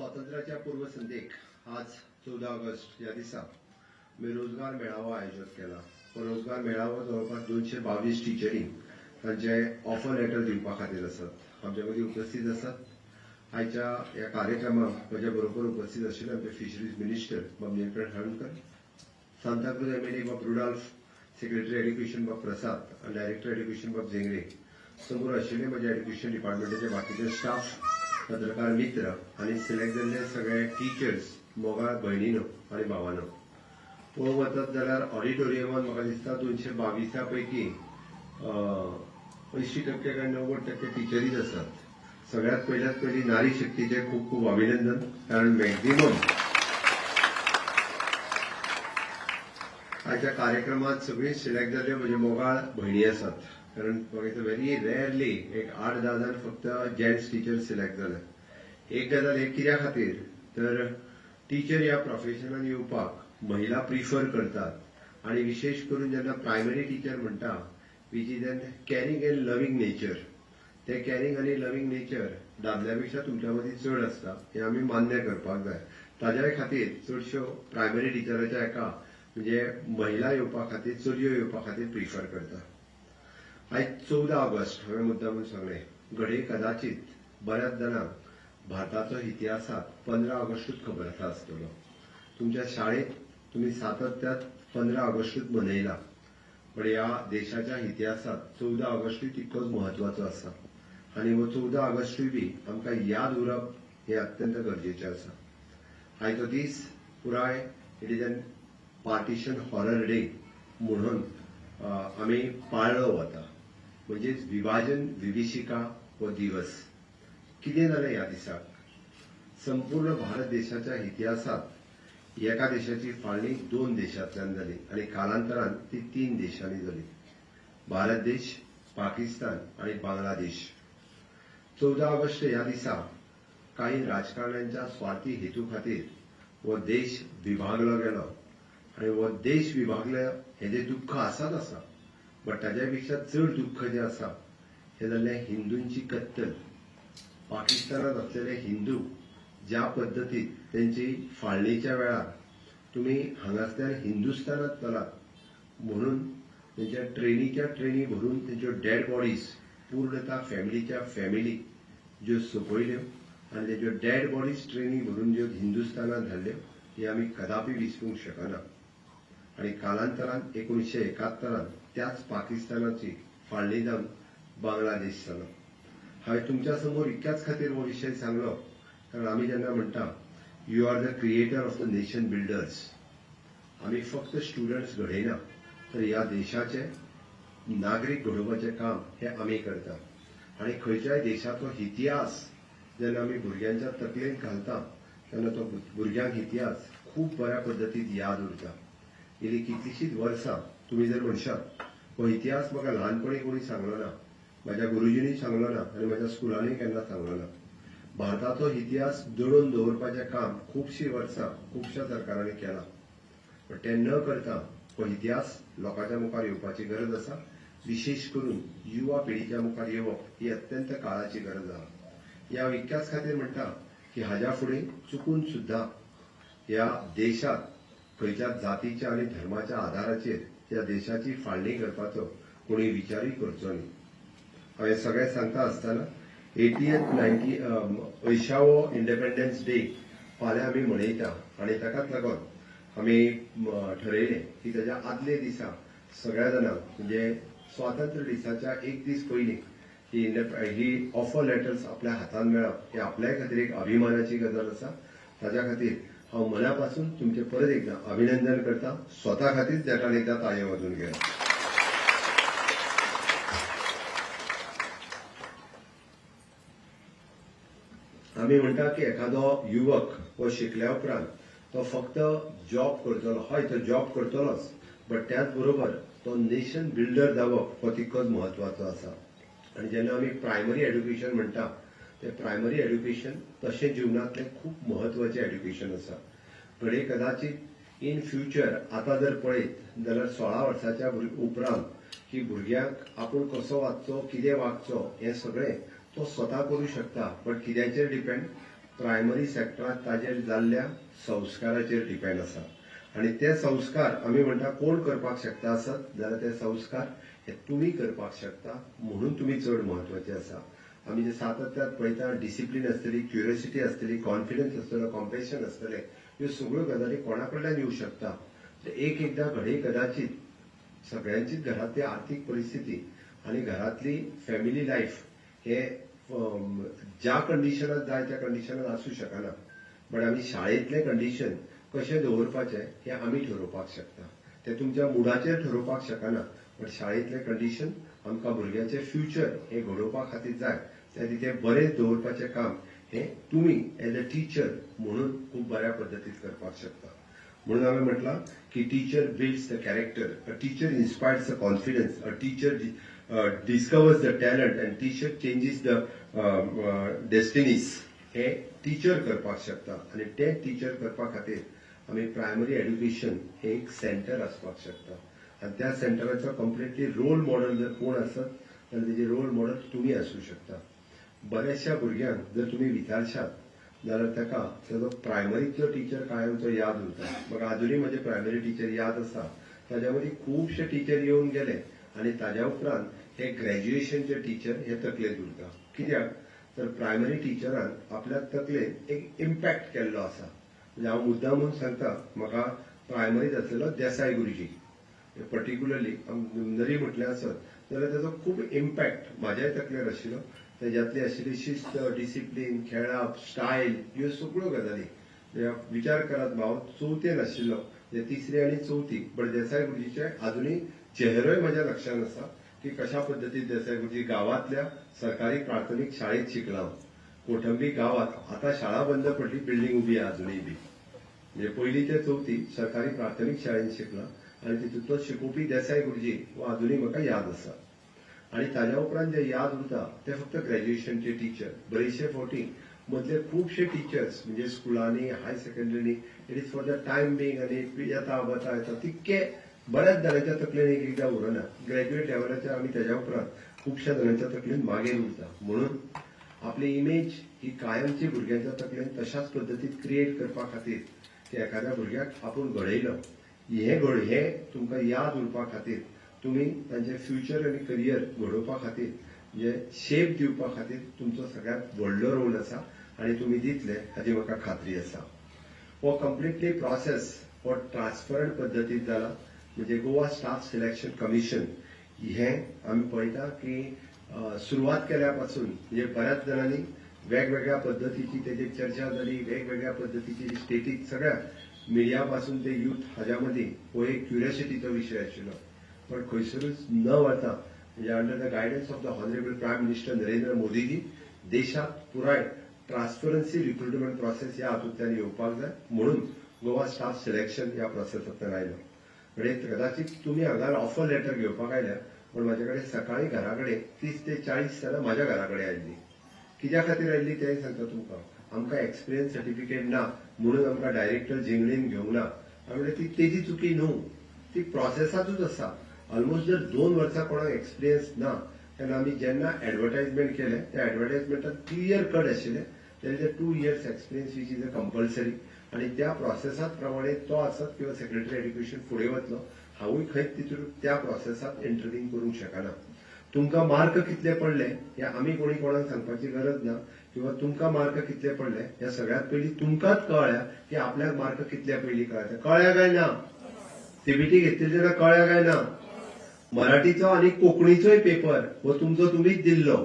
स्वातंत्र्याच्या पूर्वसंध्येक आज 14 ऑगस्ट या दिसा मी रोजगार मेळावो आयोजित केला. रोजगार मेळावो जवळपास 222 टिचरी तांचे ऑफर लेटर दिवपा खातीर आसात. आमचे मदीं उपस्थित आसात. आयच्या ह्या कार्यक्रमाक म्हज्या बरोबर उपस्थित आशिल्ले आमचे फिशरीज मिनिस्टर बाब निळकंठ हळणकर, सांताक्रूज एमएलए बाब रुडॉल्फ, सेक्रेटरी एड्युकेशन बाब प्रसाद आनी डायरेक्टर एड्युकेशन बाब जेंगरे, समोर आशिल्ले म्हज्या एड्युकेशन डिपार्टमेंटाचे बाकीचे स्टाफ, पत्रकार मित्र आनी सिलेक्ट जाल्ले सगळे टिचर्स, मोगाळ भयणीनो आनी भावांनो. पळोवंक वचत जाल्यार ऑडिटोरियमान म्हाका दिसता 222 पैकी 80% काय 90% टिचरीज आसात. सगळ्यात पयली नारी शक्तीचे खूप खूप अभिनंदन, कारण मॅक्झिमम आयच्या कार्यक्रमात सगळी सिलेक्ट जाल्ल्यो म्हजे मोगाळ भयणी आसात. कारण म्हाका व्हेरी रेअरली एक 8-10 जाण फक्त जेंट्स टीचर सिलेक्ट जाले. एक गजाल एक कित्या खातीर तर टीचर ह्या प्रोफेशनान येवपाक महिला प्रिफर करतात आनी विशेष करून जेन्ना प्रायमरी टीचर म्हणटा which is an carrying end loving nature. ते कॅरिंग आनी लविंग नेचर दादल्या पेक्षा तुमच्या मदीं चड आसता हें आमी मान्य करपाक जाय. ताज्या खातीर चडश्यो प्रायमरी टिचराच्या हेका म्हणजे महिला येवपा खातीर, चलयो येवपा खातीर प्रिफर करता. आयज 14 ऑगस्ट हांवें मुद्दामून सांगलें. घडये कदाचित बऱ्याच जाणांक भारताचो इतिहासात 15 ऑगस्टूच खबर आसतलो. तुमच्या शाळेत तुम्ही सातत्यात 15 ऑगस्टूच मनयला, पण ह्या देशाच्या इतिहासात 14 ऑगस्टूय तितकोच महत्वाचो आसा. आनी हो 14 ऑगस्टूय बी आमकां याद उरप हें अत्यंत गरजेचें आसा. आयचो दीस पुराय it is an partition horror day म्हणून आमी पाळलो वता. म्हणजेच विभाजन विभीषिका हो दिवस. कितें जालें ह्या दिसाक? संपूर्ण भारत देशाच्या इतिहासात एका देशाची फाळणी 2 देशांतल्यान जाली आनी कालांतरान ती 3 देशांनी जाली. भारत देश, पाकिस्तान आनी बांगलादेश. 14 ऑगस्ट ह्या दिसा काही राजकारण्यांच्या स्वार्थी हेतू खातीर हो देश विभागलो गेलो आनी हो देश विभागलो हेजें दुख्ख आसाच आसा. बट ताच्या पेक्षा चड दुख्ख जें आसा हें जाल्लें हिंदूंची कत्तल. पाकिस्तानात असलेले हिंदू ज्या पद्दतीन त्यांची फाळणीच्या वेळार तुम्ही हांगासल्यान हिंदुस्थानात चलात म्हणून त्यांच्या ट्रेनीच्या ट्रेनी भरून त्यांच्यो डेड बॉडीज पूर्णता फॅमिलीच्या फॅमिली ज्यो सोंपयल्यो आनी तेज्यो डेड बॉडीज ट्रेनी भरून ज्यो हिंदुस्थानात धाडल्यो हे आमी कदापि विसरूंक शकना. आनी कालांतरान 1971 त्याच पाकिस्तानाची फाळणी जावन बांगलादेश जालो. हांवें तुमच्या समोर इतक्याच खातीर हो विशय सांगलो कारण आमी जेन्ना म्हणटा you are the creator of the nation builders, आमी फक्त स्टुडंट्स घडयना तर ह्या देशाचे नागरीक घडोवपाचें काम हें आमी करता. आनी खंयच्याय देशाचो इतिहास जेन्ना आमी भुरग्यांच्या तकलेंत घालता तेन्ना तो भुरग्यांक इतिहास खूब बऱ्या पद्दतीन याद उरता. गेली कितलीशींच वर्सां तुमी जर म्हणशात हो इतिहास म्हाका ल्हानपणी कोणी सांगलो ना, म्हाज्या गुरुजींनी सांगलो ना आनी म्हाज्या स्कुलांनी केन्ना सांगलो ना. भारताचो इतिहास दडोवन दवरपाचें काम खुबशीं वर्सां खुबश्या सरकारांनी केलां. पण तें न करता हो इतिहास लोकांच्या मुखार येवपाची गरज आसा. विशेष करून युवा पिढीच्या मुखार येवप ही अत्यंत काळाची गरज आसा. ह्या इतक्याच खातीर म्हणटा की हाज्या फुडें चुकून सुद्धा ह्या देशात खंयच्या जातीच्या आनी धर्माच्या आधाराचेर ह्या देशाची फाळणी करपाचो कोणी विचारय करचो न्ही. हांवें सगळें सांगता आसतना 80th इंडिपेंडन्स डे फाल्यां आमी मनयता आनी ताकाच लागून आमी ठरयलें की ताच्या आदले दिसा सगळ्या जाणांक म्हणजे स्वातंत्र्य दिसाच्या एक दीस पयलीं ही ऑफर लेटर्स आपल्या हातान मेळप हे आपल्या खातीर एक अभिमानाची गजाल आसा. ताच्या खातीर हांव मना पासून तुमचे परत एकदा अभिनंदन करता. स्वता खातीर देठान एकदा ताळयो वाजून घ्या. आमी म्हणटा की एखादो युवक हो शिकल्या उपरांत तो फक्त जॉब करतलो. हय, तो जॉब करतलोच, बट त्याच बरोबर तो नेशन बिल्डर जावप हो तितकोच महत्वाचो आसा. आनी जेन्ना आमी प्रायमरी एड्युकेशन म्हणटा ते प्रायमरी एड्युकेशन तशें जिवनांतलें खूब महत्वाचें एड्युकेशन आसा. घडये कदाचित इन फ्युचर आतां जर पळयत जाल्यार 16 वर्साच्या उपरांत की भुरग्यांक आपूण कसो वागचो, कितें वागचो हें सगळें तो स्वता करूं शकता. बट कित्याचेर डिपेंड प्रायमरी सेक्टरात ताजेर जाल्ल्या संस्काराचेर डिपेंड आसा आणि ते संस्कार आमी म्हणटा कोण करपाक शकता आसत जाल्यार ते संस्कार हे तुमी करपाक शकता म्हणून तुमी चड म्हत्वाचे आसा. आमी जे सातत्यात पळयता डिसिप्लीन आसतली, क्युरियोसिटी आसतली, कॉन्फिडन्स आसतलो, कॉम्पॅशन आसतले, ह्यो सगळ्यो गजाली कोणा कडल्यान येवंक शकता. एकदा घडये कदाचित सगळ्यांचीच घरातली आर्थीक परिस्थिती आणि घरातली फॅमिली लाईफ हे ज्या कंडिशनात जाय त्या कंडिशनात आसूं शकना. बट आमी शाळेंतलें कंडिशन कशें दवरपाचें हें आमी ठरोवपाक शकता. ते तुमच्या मुडाचेर ठरोवपाक शकना, बट शाळेंतलें कंडिशन आमकां भुरग्याचें फ्युचर हें घडोवपा खातीर जाय. त्या तें बरें दवरपाचें काम हें तुमी एज अ टीचर म्हणून खूब बऱ्या पद्दतीन करपाक शकता. म्हणून हांवें म्हटलां की teacher builds the character, a teacher inspires the confidence, a teacher discovers the talent and teacher changes the destinies. हे टीचर करपाक शकता आणि ते टीचर करपा खातीर आमी प्रायमरी एड्युकेशन हे एक सेंटर आसपाक शकता आणि त्या सेंटराचो कंप्लिटली रोल मॉडेल जर कोण आसत जाल्यार तेजे रोल मॉडेल तुमी आसूं शकता. बऱ्याचशा भुरग्यांक जर तुमी विचारशात जाल्यार ताका ताजो प्रायमरीचो टीचर कायमचो याद उरता. म्हाका अजुनूय म्हजे प्रायमरी टीचर याद आसा. ताच्या मदीं खुबशे टीचर येवन गेले आणि ताज्या उपरांत हे ग्रॅज्युएशनचे टीचर हे तकलेंत उरता. कित्याक तर प्रायमरी टीचरान आपल्या तकलेन एक इम्पॅक्ट केल्लो आसा. म्हणजे हांव मुद्दामून सांगता, म्हाका प्रायमरीत आसलेलो देसाय गुरुजी पर्टिक्युलरली जरी म्हटलें आसत जाल्यार ताजो खूब इम्पॅक्ट म्हाज्याय तकलेर आशिल्लो. ताज्यातली आशिल्ली शिस्त, डिसिप्लीन, खेळप, स्टायल ह्यो सगळ्यो गजाली. विचार करात हांव चवथेन आशिल्लो, तिसरी आनी चवथी, बट देसाय गुरुजीचे अजुनूय चेहरोय म्हज्या लक्षांत आसा की कशा पद्दतीन देसाय गुरुजी गांवांतल्या सरकारी प्राथमीक शाळेंत शिकला. कोठंबी गांवांत आतां शाळा बंद पडली, बिल्डींग उबी आहा अजुनूय बी. म्हणजे पयली ते चवथी सरकारी प्राथमीक शाळेंत शिकला आणि तितूंतलो शिकोवपी देसाय गुरुजी हो अजुनूय म्हाका याद आसा. आणि ताज्या उपरांत जे याद उरता ते फक्त ग्रॅज्युएशनचे टीचर. बरेचशे फावटी मदले खुबशे टीचर्स म्हणजे स्कुलांनी, हाय सेकंडरीनी it is for the time being आनी येता वता येता तितके बऱ्याच जाणांच्या तकलेन एकदां उरना. ग्रॅज्युएट लेवलाचेर आमी ताज्या उपरांत खुबश्या जाणांच्या तकलेन मागेर उरता. म्हणून आपली इमेज ही कायमची भुरग्यांच्या तकलेन तशाच पद्दतीन क्रिएट करपा खातीर की एखाद्या भुरग्याक आपूण घडयलो हे तुमकां याद उरपा खातीर तुमी तांचे फ्युचर आनी करियर घडोवपा खातीर म्हणजे शेप दिवपा खातीर तुमचो सगळ्यांत व्हडलो रोल आसा आणि तुमी दितले हाची म्हाका खात्री आसा. हो कंप्लिटली प्रोसेस हो ट्रान्सपरंट पद्दतीन जाला. म्हणजे गोवा स्टाफ सिलेक्शन कमिशन हें आमी पळयता की सुरवात केल्या पासून म्हणजे बऱ्याच जाणांनी वेगवेगळ्या पद्दतीची तेजेर चर्चा जाली, वेगवेगळ्या पद्दतीची स्टेटीक सगळ्या मिडिया पासून ते यूथ हाज्या मदीं हो एक क्युरियोसिटीचो विशय आशिल्लो. पण खंयसरूच न वता म्हणजे under the guidance of the honourable prime minister Narendra Modiji देशात पुराय ट्रान्सपरन्सी रिक्रुटमेंट प्रोसेस ह्या हातूंतल्यान येवपाक जाय म्हणून गोवा स्टाफ सिलेक्शन ह्या प्रोसेसांतल्यान आयलो. म्हणजे कदाचित तुमी हांगा ऑफर लेटर घेवपाक आयल्या, पण म्हाजे कडेन सकाळी घरा कडेन 30 ते 40 जाणां म्हाज्या घरा कडेन आयिल्लीं. कित्या खातीर आयिल्लीं तेंय सांगता तुमकां. आमकां एक्सपिरियन्स सर्टिफिकेट ना म्हणून आमकां डायरेक्टर जिंगलेन घेवंक ना. हांवें म्हणलें ती तेजी चुकी न्हू, ती प्रोसेसांतूच आसा. ऑलमोस्ट जर 2 वर्सां कोणाक एक्सपिरियन्स ना तेन्ना आमी जेन्ना एडवर्टायजमेंट केलें त्या एडवर्टायजमेंटात क्लियर कट आशिल्लें there is a 2 years experience which is a compulsory. आणि त्या प्रोसेसांत प्रमाणे तो आसत किंवा सेक्रेटरी एड्युकेशन फुडें वतलो. हांवूय खंयच तितून त्या प्रोसेसांत इंटरव्हीन करूंक शकना. तुमकां मार्क कितले पडले हे आमी कोणी कोणाक सांगपाची गरज ना किंवा तुमकां मार्क कितले पडले हे सगळ्यात पयलीं तुमकांच कळ्ळ्या की आपल्याक मार्क कितले पयलीं कळ्ळे. कळ्ळ्या काय ना? सीबीटी घेतली तेन्ना कळ्ळ्या काय ना? मराठीचो आणि कोंकणीचोय पेपर हो तुमचो तुमीच दिल्लो.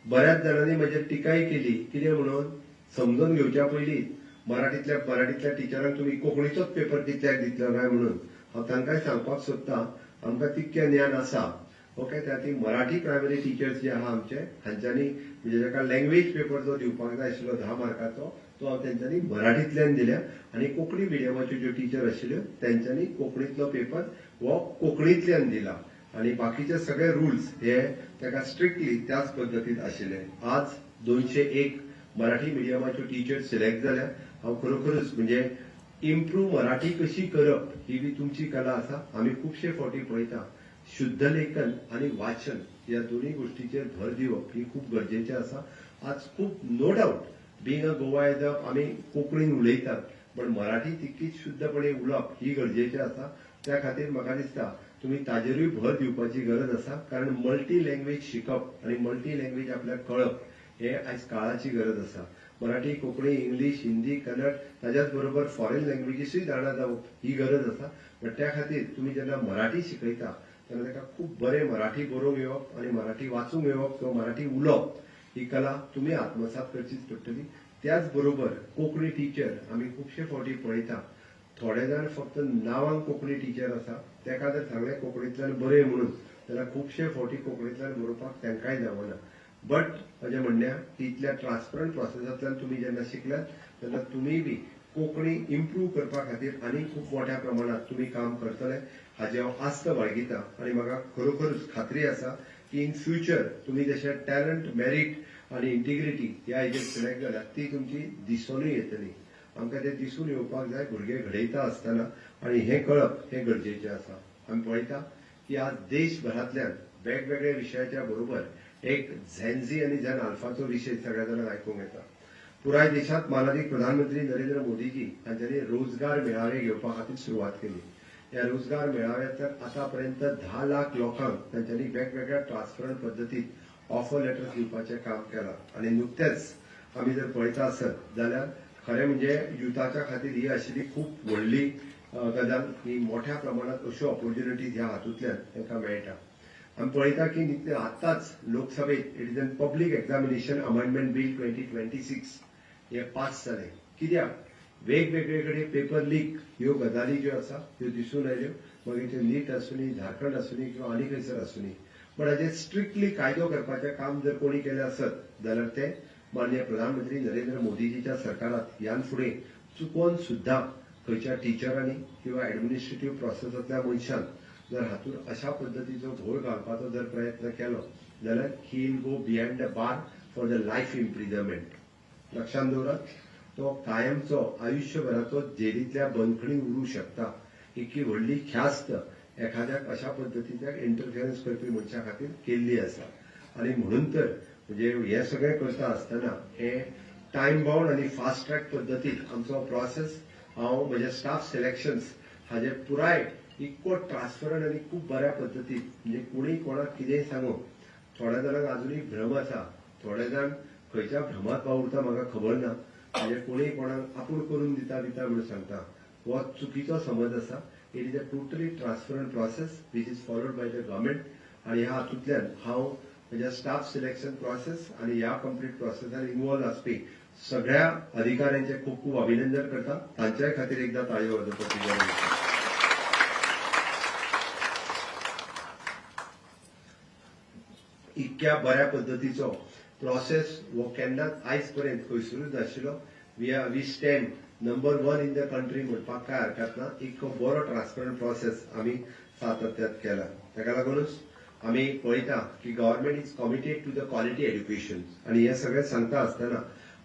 बऱ्याच जाणांनी म्हजेर टिकाय केली. कितें म्हणून? समजून घेवच्या पयलीं मराठीतल्या टिचरांक तुमी कोंकणीचोच पेपर कित्याक दितलो काय म्हणून. हांव तांकांय सांगपाक सोदतां आमकां तितकें ज्ञान आसा. ओके, त्या ती मराठी प्रायमरी टिचर्स जे आहा आमचे हांच्यांनी म्हणजे ताका लँग्वेज पेपर जो दिवपाक जाय आशिल्लो 10 मार्काचो तो हांव तेंच्यांनी मराठींतल्यान दिल्या आणि कोंकणी मिडियमाच्यो ज्यो टीचर आशिल्ल्यो तेंच्यांनी कोंकणीतलो पेपर हो कोंकणींतल्यान दिला आणि बाकीचे सगळे रुल्स हे ताका स्ट्रिक्टली त्याच पद्दतीन आशिल्ले. आज 201 मराठी मिडियमाच्यो टीचर सिलेक्ट जाल्या. हांव खरोखरच म्हणजे इम्प्रूव्ह मराठी कशी करप ही बी तुमची कला आसा. आमी खुबशे फावटी पळयता शुद्ध लेखन आणि वाचन या दोन्ही गोष्टीचेर भर दिवप ही खूप गरजेचें आसा. आज खूप नो डाऊट बिंग अ गोवायजप आमी कोंकणीन उलयतात पण मराठी तितकीच शुद्धपणे उलोवप ही गरजेची आसा. त्या खातीर म्हाका दिसता तुम्ही ताजेरूय भर दिवपाची गरज आसा कारण मल्टी लँग्वेज शिकप आणि मल्टी लँग्वेज आपल्याक कळप हे आयज काळाची गरज आसा. मराठी, कोंकणी, इंग्लीश, हिंदी, कन्नड ताच्याच बरोबर फॉरेन लँग्वेजीसूय जाणा जावप ही गरज आसा. पण त्या खातीर तुम्ही जेन्ना मराठी शिकयता तेन्ना ताका खूब बरें मराठी बरोवंक येवप आनी मराठी वाचूंक येवप किंवा मराठी उलोवप ही कला तुम्ही आत्मसात करचीच पडटली. त्याच बरोबर कोंकणी टीचर आमी खुबशे फावटी पळयता थोडे जाण फक्त नांवांक कोंकणी टीचर आसा तेका जर सांगलें कोंकणींतल्यान बरें म्हणून जाल्यार खुबशे फावटी कोंकणींतल्यान बरोवपाक तेंकाय जावना. बट म्हजें म्हणणें की इतल्या ट्रान्सपरंट प्रोसेसांतल्यान तुमी जेन्ना शिकल्यात तेन्ना तुमी बी कोंकणी इम्प्रूव करपा खातीर आनी खूब मोठ्या प्रमाणात तुमी काम करतले हाची हांव आस्त बाळगितां आनी म्हाका खरोखरूच खात्री आसा की इन फ्युचर तुमी जशे टॅलंट, मेरीट आनी इंटिग्रिटी ह्या हेजेर सिलेक्ट जाल्यात ती तुमची दिसूनय येतली. आमकां तें दिसून येवपाक जाय भुरगे घडयता आसतना आनी हें कळप हें गरजेचें आसा. आमी पळयता की आज देशभरांतल्यान वेगवेगळ्या विशयाच्या बरोबर एक झेनझी आनी झेन अल्फाचो विशय सगळ्या जाणांक आयकूंक येता. पुराय देशांत माननीय प्रधानमंत्री नरेंद्र मोदीजी हांच्यांनी रोजगार मेळावे घेवपा खातीर सुरवात केली. ह्या रोजगार मेळाव्यांतल्यान आतापर्यंत 10 लाख लोकांक तांच्यांनी वेगवेगळ्या ट्रान्सपरंट पद्दतीत ऑफर लेटर्स दिवपाचें काम केलां. आनी नुकतेंच आमी जर पळयता आसत जाल्यार खरें म्हणजे युथाच्या खातीर ही आशिल्ली खूब व्हडली गजाल की मोठ्या प्रमाणात अश्यो ऑपॉर्च्युनिटीज ह्या हातूंतल्यान तांकां मेळटा. आमी पळयता की आतांच लोकसभेत it is an public examination amendment bill 2026 हे पास जालें. कित्याक वेगवेगळे कडेन पेपर लीक ह्यो गजाली ज्यो आसा ह्यो दिसून आयल्यो. मागीर त्यो नीट आसूनी, झारखंड आसूनी किंवा आनी खंयसर आसूनी. पण हाचेर स्ट्रिक्टली कायदो करपाचें काम जर कोणी केलें आसत जाल्यार ते माननीय प्रधानमंत्री नरेंद्र मोदीजीच्या सरकारांत ह्यान फुडें चुकोवन सुद्धा खंयच्या टिचरांनी किंवा एडमिनिस्ट्रेटिव्ह प्रोसेसांतल्या मनशान जर हातूंत अशा पद्दतीचो घोळ घालपाचो जर प्रयत्न केलो जाल्यार he will go behind the bar for the life imprisonment. लक्षांत दवरात तो कायमचो आयुश्यभराचो जेलींतल्या बंदखणीत उरूंक शकता. इतकी व्हडली ख्यास्त एखाद्याक अशा पद्दतीच्या इंटरफियरन्स करपी मनशा खातीर केल्ली आसा. आनी म्हणून तर म्हणजे हे सगळें करता आसतना हे टायम बाउंड आनी फास्ट ट्रॅक पद्दतीन आमचो प्रोसेस हांव म्हजे स्टाफ सिलेक्शन्स हाजे पुराय इतको ट्रान्सपरंट आनी खूब बऱ्या पद्दतीन म्हणजे कोणीय कोणाक कितेंय सांगूं. थोड्या जाणांक अजुनूय भ्रम आसा, थोडे जाण खंयच्या भ्रमात वावुरता म्हाका खबर ना. म्हणजे कोणीय कोणाक आपूण करून दिता म्हणून सांगता हो चुकीचो समज आसा. It is a totally transparent process which is followed by the government आनी ह्या हातूंतल्यान हांव म्हज्या स्टाफ सिलेक्शन प्रोसेस आनी ह्या कंप्लीट प्रोसेसान इन्वॉल्व आसपी सगळ्या अधिकाऱ्यांचे खूब खूब अभिनंदन करता. तांच्याय खातीर एकदां ताळयो वाजोवपाची गरज आसा. इतक्या बऱ्या पद्दतीचो प्रोसेस हो केन्नाच आयज पर्यंत खंयसरूच नाशिल्लो. We stand number 1 in the country म्हणपाक काय हरकत ना. इतको बरो ट्रान्सपरंट प्रोसेस आमी सातत्यात केला. ताका लागूनच आमी पळयता की government is committed to the quality education आनी हे सगळें सांगता आसतना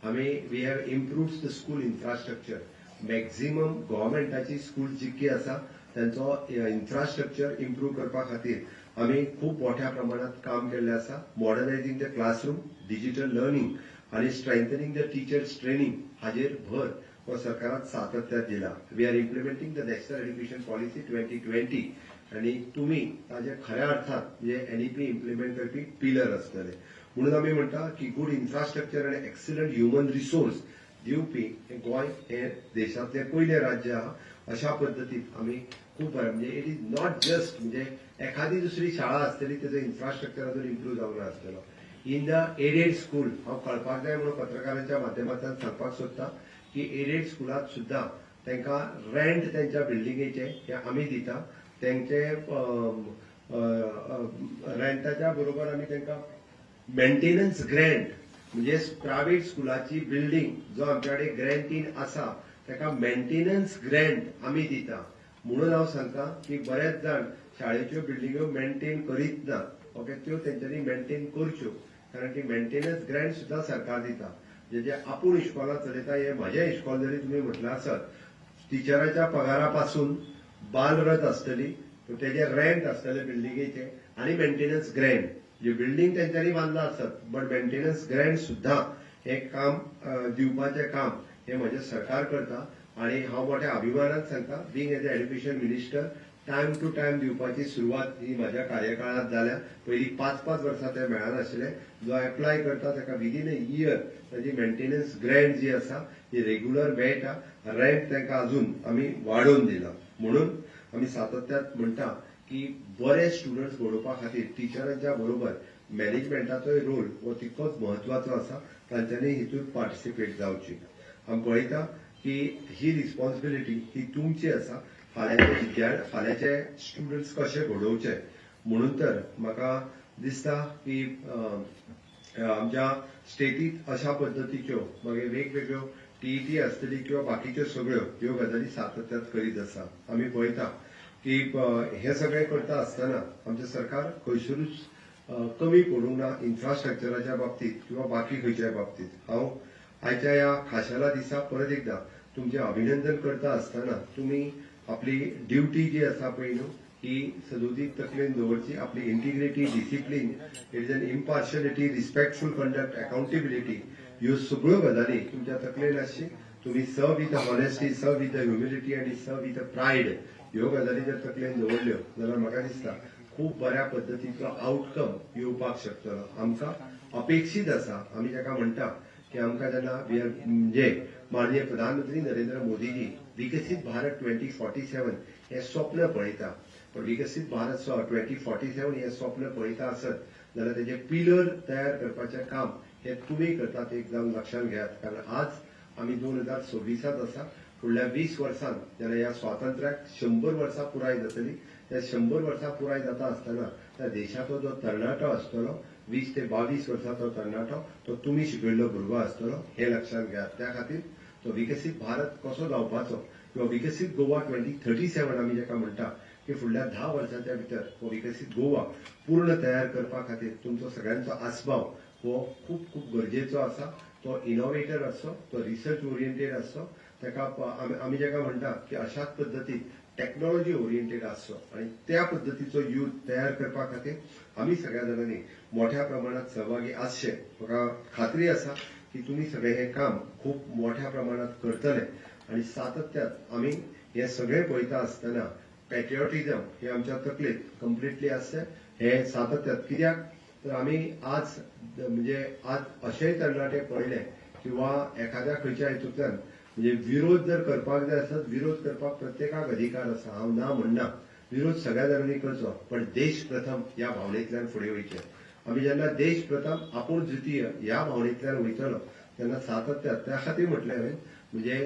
आमी we have improved the school infrastructure. Maximum गव्हर्नमेंटाची स्कूल जितकी आसा तांचो इन्फ्रास्ट्रक्चर इम्प्रूव्ह करपा खातीर आमी खूब मोठ्या प्रमाणात काम केल्लें आसा. Modernising the classroom, digital learning आनी स्ट्रेंथनिंग द टीचर्स ट्रेनिंग हाजेर भर हो सरकारान सातत्यात दिला. We are implementing the national education policy 2020 आनी तुमी ताजे खऱ्या अर्थान म्हणजे एनईपी इम्प्लिमेंट करपी पिलर आसतले. म्हणून आमी म्हणटा की गुड इन्फ्रास्ट्रक्चर आनी एक्सिलंट ह्युमन रिसोर्स दिवपी गोंय हे देशांतले पयले राज्य आहा. अशा पद्दतीन आमी खूब बरें म्हणजे इट इज नॉट जस्ट म्हणजे एखादी दुसरी शाळा आसतली तेजो इन्फ्रास्ट्रक्चर अजून इम्प्रूव्ह जावंक नासतलो. इन द एडेड स्कूल हांव कळपाक जाय म्हणून पत्रकारांच्या माध्यमांतल्यान सांगपाक सोदतां की एडेड स्कुलांत सुद्दां तांकां रेंट त्यांच्या बिल्डिंगेचे हे आमी दिता. तेंचे रेंटाच्या बरोबर आमी तांकां मेंटेनन्स ग्रँट म्हणजे प्रायव्हेट स्कुलाची बिल्डिंग जो आमच्या कडेन ग्रँटीन आसा ताका मेंटेनन्स ग्रँट आमी दिता. म्हणून हांव सांगता की बरेच जाण शाळेच्यो बिल्डिंग्यो मेंटेन करीत ना. ओके त्यो तेंच्यांनी मेंटेन करच्यो कारण की मेंटेनन्स ग्रँट सुद्दां सरकार दिता. जे आपूण इश्कॉलां चलयता हे म्हजे इश्कॉल जरी तुमी म्हटलें आसत टिचराच्या पगारा पासून बालरथ आसतली तेजे रेंट आसतले बिल्डिंगेचे आनी मेंटेनन्स ग्रँट जे बिल्डिंग तेंच्यांनी बांदला आसत बट मेंटेनन्स ग्रँट सुद्दां हे काम दिवपाचें काम हे म्हजें सरकार करता आनी हांव मोठ्या अभिमानान सांगता being as a education minister time to time दिवपाची सुरवात ही म्हज्या कार्यकाळांत जाल्या. पयलीं 5-5 वर्सां ते मेळनाशिल्ले. जो एप्लाय करता ताका विदीन अ इयर ताची मेंटेनन्स ग्रँट जी आसा ती रेग्युलर मेळटा. रँक तांकां अजून आमी वाडोवन दिला. म्हणून आमी सातत्यान म्हणटा की बरे स्टुडंट्स घडोवपा खातीर टिचरांच्या बरोबर मॅनेजमेंटाचोय रोल हो तितकोच म्हत्वाचो आसा. तांच्यांनी हितून पार्टिसिपेट जावची. आमी पळयता की ही रिस्पॉन्सिबिलिटी ही तुमची आसा. फाल्यांचे स्टुडंट्स कशे घडोवचे म्हणून तर म्हाका दिसता की आमच्या स्टेटींत अशा पद्दतीच्यो मागीर वेगवेगळ्यो टीईटी आसतली किंवा बाकीच्यो सगळ्यो ह्यो गजाली सातत्यान करीत आसा. आमी पळयता की हे सगळें करता आसतना आमचें सरकार खंयसरूच कमी पडूंक ना इन्फ्रास्ट्रक्चराच्या बाबतींत किंवा बाकी खंयच्याय बाबतींत. हांव आयच्या ह्या खाशेल्या दिसा परत एकदा तुमचें अभिनंदन करता आसतना तुमी आपली ड्युटी जी आसा पळय न्हू ही सदोदीत तकलेन दवरची. आपली integrity, discipline, it is an impartiality, respectful conduct, accountability ह्यो सगळ्यो गजाली तुमच्या तकलेन आसची. तुम्ही सर्व विथ हॉनेस्टी, सर्व विथ ह्युमिलिटी आनी सर्व विथ प्रायड ह्यो गजाली जर तकलेन दवरल्यो जाल्यार म्हाका दिसता खूब बऱ्या पद्दतीचो आउटकम येवपाक शकतलो. आमकां अपेक्षीत आसा. आमी जाका म्हणटा की आमकां जेन्ना म्हणजे माननीय प्रधानमंत्री नरेंद्र मोदीजी विकसीत भारत 2047 हे स्वप्न पळयता. पण विकसीत भारत 2047 हे स्वप्न पळयता आसत जाल्यार तेजे पिलर तयार करपाचें काम हे तुमी करतात एक जावन लक्षांत घेयात. कारण आज आमी 2026 आसा. फुडल्या 20 वर्सांत जेन्ना ह्या स्वातंत्र्याक 100 वर्सां पुराय जातली त्या 100 वर्सां पुराय जाता आसतना त्या देशाचो जो तरणाटो आसतलो 20 ते 22 वर्सांचो तरणाटो तो तुमी शिकयल्लो भुरगो आसतलो हे लक्षांत घेयात. त्या खातीर तो विकसीत भारत कसो जावपाचो किंवा विकसीत गोवा 2037 आमी जाका म्हणटा की फुडल्या 10 वर्सांच्या भितर हो विकसीत गोवा पूर्ण तयार करपा खातीर तुमचो सगळ्यांचो आस्पाव हो खूब खूब गरजेचो आसा. तो इनोव्हेटर आसचो, तो रिसर्च ओरिएंटेड आसचो. ताका आमी जाका म्हणटा की अशाच पद्दतीन टेक्नॉलॉजी ओरिएंटेड आसचो आनी त्या पद्दतीचो यूथ तयार करपा खातीर आमी सगळ्या जाणांनी मोठ्या प्रमाणात सहभागी आसचे. म्हाका खात्री आसा की तुमी सगळे हे काम खूब मोठ्या प्रमाणात करतले आनी सातत्यान आमी हे सगळे पळयता आसतना पॅट्रियोटिझम हे आमच्या तकलेंत कंप्लिटली आसचें. हे सातत्यान कित्याक तर आमी आज म्हणजे आज अशेय तरणाटे पळयले किंवा एखाद्या खंयच्या हेतूंतल्यान म्हणजे विरोध जर करपाक जाय आसत विरोध करपाक प्रत्येकाक अधिकार आसा. हांव ना म्हणना. विरोध सगळ्या जाणांनी करचो पण देश प्रथम ह्या भावनेंतल्यान फुडें वयचें. आमी जेन्ना देश प्रथम आपूण द्वितीय ह्या भावनेंतल्यान वयतलो तेन्ना सातत्यान त्या खातीर म्हटलें हांवें म्हणजे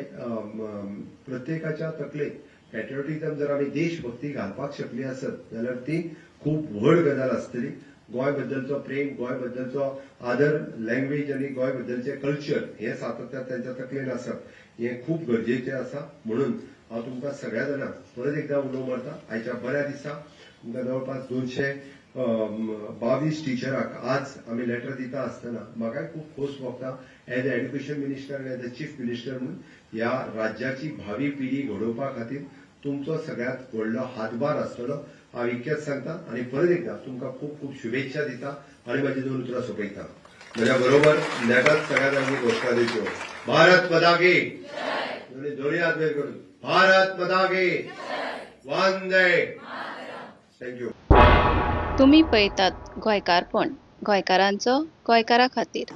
प्रत्येकाच्या तकलेक पॅट्रियोटिझम जर आमी देशभक्ती घालपाक शकली आसत जाल्यार ती खूब व्हड गजाल आसतली. गोंय बद्दलचो प्रेम, गोंय बद्दलचो आदर, लँग्वेज आनी गोंय बद्दलचें कल्चर हे सातत्यान तांच्या तकलेन आसप हे खूब गरजेचें आसा. म्हणून हांव तुमकां सगळ्या जाणांक परत एकदा उलो मारता. आयच्या बऱ्या दिसा तुमकां जवळपास 222 टिचरांक आज आमी लेटर दिता आसतना म्हाकाय खूब खोस भोगता एज अ एड्युकेशन मिनिस्टर आनी एज अ चीफ मिनिस्टर म्हणून ह्या राज्याची भावी पिढी घडोवपा खातीर तुमचो सगळ्यांत व्हडलो हातभार आसतलो हांव इतकेंच सांगता आनी परत एकदा तुमकां खूब खूब शुभेच्छा दिता आनी म्हाजी 2 उतरां सोंपयता. म्हज्या बरोबर नेटाच सगळ्या जाणांनी घोशणा दिवच्यो. भारत माता की दोन्ही हात वयर करून भारत माता की वंदे. थँक्यू. तुम्ही पळयतात गोंयकारपण, गोंयकारांचो गोंयकारा खातीर.